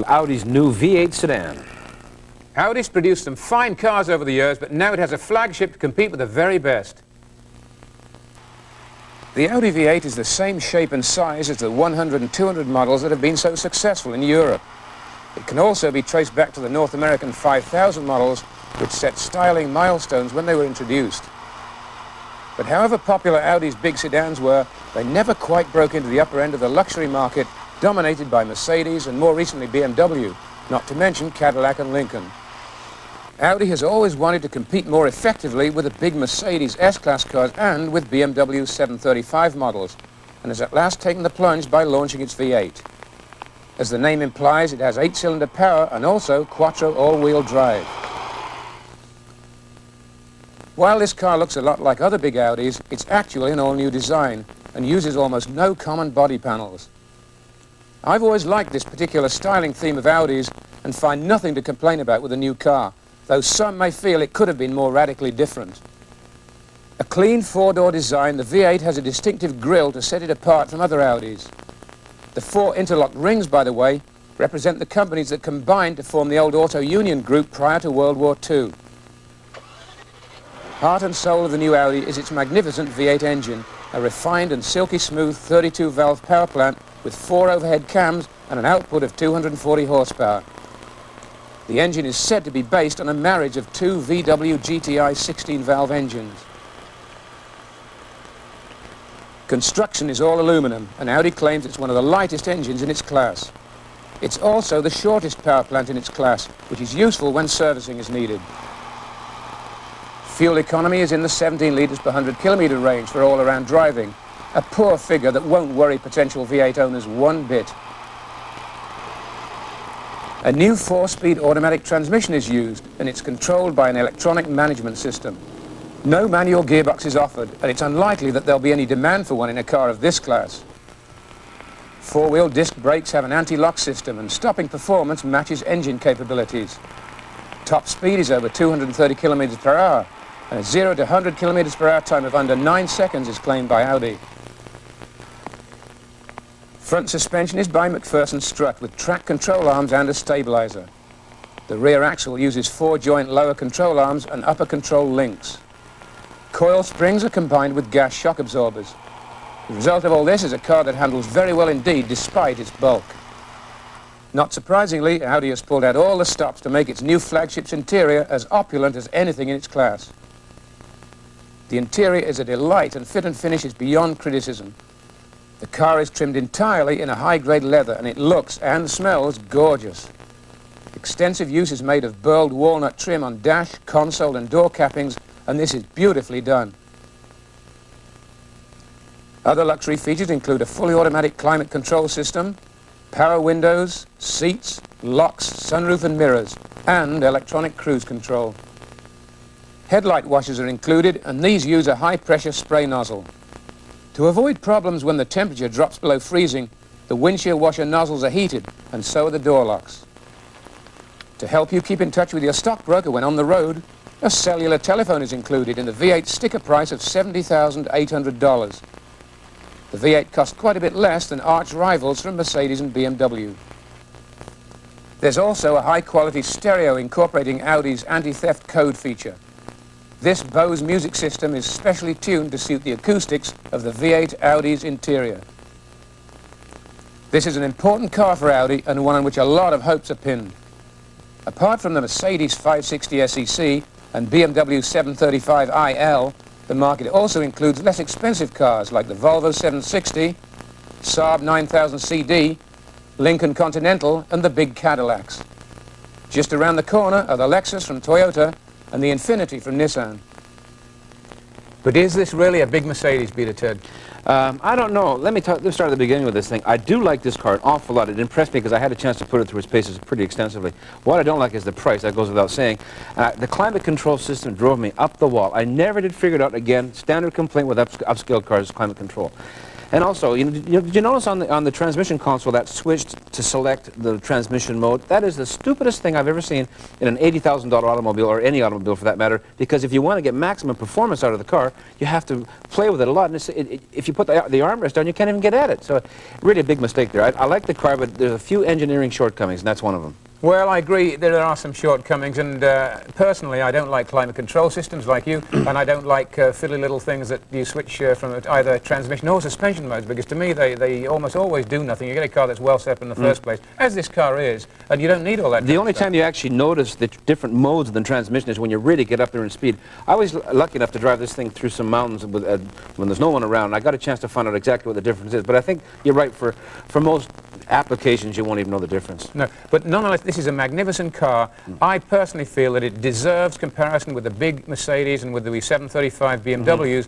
Audi's new V8 sedan. Audi's produced some fine cars over the years, but now it has a flagship to compete with the very best. The Audi V8 is the same shape and size as the 100 and 200 models that have been so successful in Europe. It can also be traced back to the North American 5000 models, which set styling milestones when they were introduced. But however popular Audi's big sedans were, they never quite broke into the upper end of the luxury market, dominated by Mercedes and more recently BMW, not to mention Cadillac and Lincoln. Audi has always wanted to compete more effectively with the big Mercedes S-Class cars and with BMW 735 models, and has at last taken the plunge by launching its V8. As the name implies, it has 8-cylinder power and also Quattro all-wheel drive. While this car looks a lot like other big Audis, it's actually an all-new design and uses almost no common body panels. I've always liked this particular styling theme of Audis and find nothing to complain about with a new car, though some may feel it could have been more radically different. A clean four-door design, the V8 has a distinctive grille to set it apart from other Audis. The four interlocked rings, by the way, represent the companies that combined to form the old Auto Union group prior to World War II. Heart and soul of the new Audi is its magnificent V8 engine, a refined and silky smooth 32-valve power plant with 4 overhead cams and an output of 240 horsepower. The engine is said to be based on a marriage of 2 VW GTI 16-valve engines. Construction is all aluminum, and Audi claims it's one of the lightest engines in its class. It's also the shortest power plant in its class, which is useful when servicing is needed. Fuel economy is in the 17 litres per 100 kilometre range for all-around driving, a poor figure that won't worry potential V8 owners one bit. A new 4-speed automatic transmission is used, and it's controlled by an electronic management system. No manual gearbox is offered, and it's unlikely that there'll be any demand for one in a car of this class. 4-wheel disc brakes have an anti-lock system, and stopping performance matches engine capabilities. Top speed is over 230 kilometers per hour, and a 0 to 100 kilometers per hour time of under 9 seconds is claimed by Audi. Front suspension is by McPherson strut with track control arms and a stabilizer. The rear axle uses 4-joint lower control arms and upper control links. Coil springs are combined with gas shock absorbers. The result of all this is a car that handles very well indeed despite its bulk. Not surprisingly, Audi has pulled out all the stops to make its new flagship's interior as opulent as anything in its class. The interior is a delight and fit and finish is beyond criticism. The car is trimmed entirely in a high-grade leather and it looks and smells gorgeous. Extensive use is made of burled walnut trim on dash, console and door cappings, and this is beautifully done. Other luxury features include a fully automatic climate control system, power windows, seats, locks, sunroof and mirrors, and electronic cruise control. Headlight washers are included, and these use a high-pressure spray nozzle. To avoid problems when the temperature drops below freezing, the windshield washer nozzles are heated, and so are the door locks. To help you keep in touch with your stockbroker when on the road, a cellular telephone is included in the V8 sticker price of $70,800. The V8 costs quite a bit less than arch rivals from Mercedes and BMW. There's also a high-quality stereo incorporating Audi's anti-theft code feature. This Bose music system is specially tuned to suit the acoustics of the V8 Audi's interior. This is an important car for Audi and one on which a lot of hopes are pinned. Apart from the Mercedes 560 SEC and BMW 735 IL, the market also includes less expensive cars like the Volvo 760, Saab 9000 CD, Lincoln Continental and the big Cadillacs. Just around the corner are the Lexus from Toyota and the Infiniti from Nissan. But is this really a big Mercedes, Peter Ted? I don't know. Let's start at the beginning with this thing. I do like this car an awful lot. It impressed me because I had a chance to put it through its paces pretty extensively. What I don't like is the price. That goes without saying. The climate control system drove me up the wall. I never did figure it out again. Standard complaint with upscale cars is climate control. And also, did you notice on the transmission console that switched to select the transmission mode? That is the stupidest thing I've ever seen in an $80,000 automobile, or any automobile for that matter, because if you want to get maximum performance out of the car, you have to play with it a lot. And if you put the armrest down, you can't even get at it. So really a big mistake there. I like the car, but there's a few engineering shortcomings, and that's one of them. Well, I agree there are some shortcomings, and personally I don't like climate control systems like you, and I don't like fiddly little things that you switch from either transmission or suspension modes, because to me they almost always do nothing. You get a car that's well set up in the first place, as this car is, and you don't need all that. The only time you actually notice the different modes of the transmission is when you really get up there in speed. I was lucky enough to drive this thing through some mountains with, when there's no one around. I got a chance to find out exactly what the difference is, but I think you're right, for most applications you won't even know the difference. No, but nonetheless, this is a magnificent car. I personally feel that it deserves comparison with the big Mercedes and with the 735 BMWs.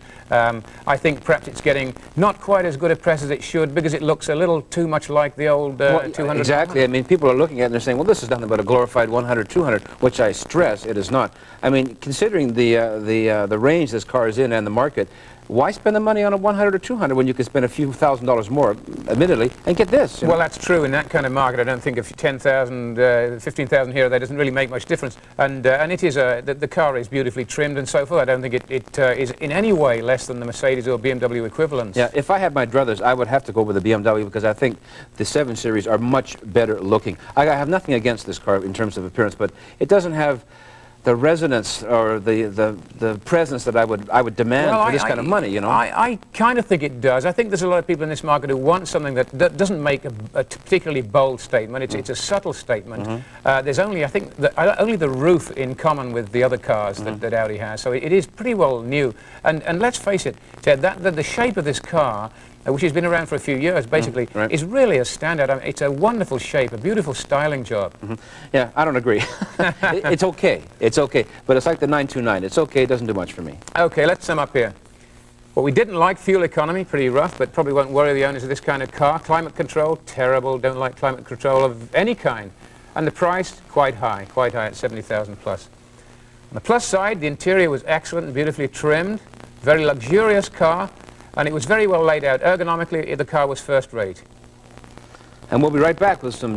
I think perhaps it's getting not quite as good a press as it should, because it looks a little too much like the old 200. Exactly. I mean, people are looking at it and they're saying, well, this is nothing but a glorified 100, 200, which I stress it is not. I mean, considering the range this car is in and the market, why spend the money on a 100 or 200 when you could spend a few $1,000s more, admittedly, and get this? Well, that's true. In that kind of market, I don't think if 10,000, 15,000 here or there doesn't really make much difference. And it is the car is beautifully trimmed and so forth. I don't think it is in any way less than the Mercedes or BMW equivalents. Yeah, if I had my druthers, I would have to go with the BMW, because I think the 7 Series are much better looking. I have nothing against this car in terms of appearance, but it doesn't have the resonance or the presence that I would demand for this kind of money, you know. I kind of think it does. I think there's a lot of people in this market who want something that doesn't make a particularly bold statement. It's a subtle statement. There's only, I think, only the roof in common with the other cars that Audi has. So it is pretty well new. And let's face it, Ted, the shape of this car, which has been around for a few years, basically, is really a standout. I mean, it's a wonderful shape, a beautiful styling job. Yeah, I don't agree. It's okay. It's okay. But it's like the 929. It's okay. It doesn't do much for me. Okay, let's sum up here. Well, we didn't like fuel economy, pretty rough, but probably won't worry the owners of this kind of car. Climate control, terrible. Don't like climate control of any kind. And the price, quite high at 70,000 plus. On the plus side, the interior was excellent and beautifully trimmed. Very luxurious car. And it was very well laid out. Ergonomically, the car was first rate. And we'll be right back with some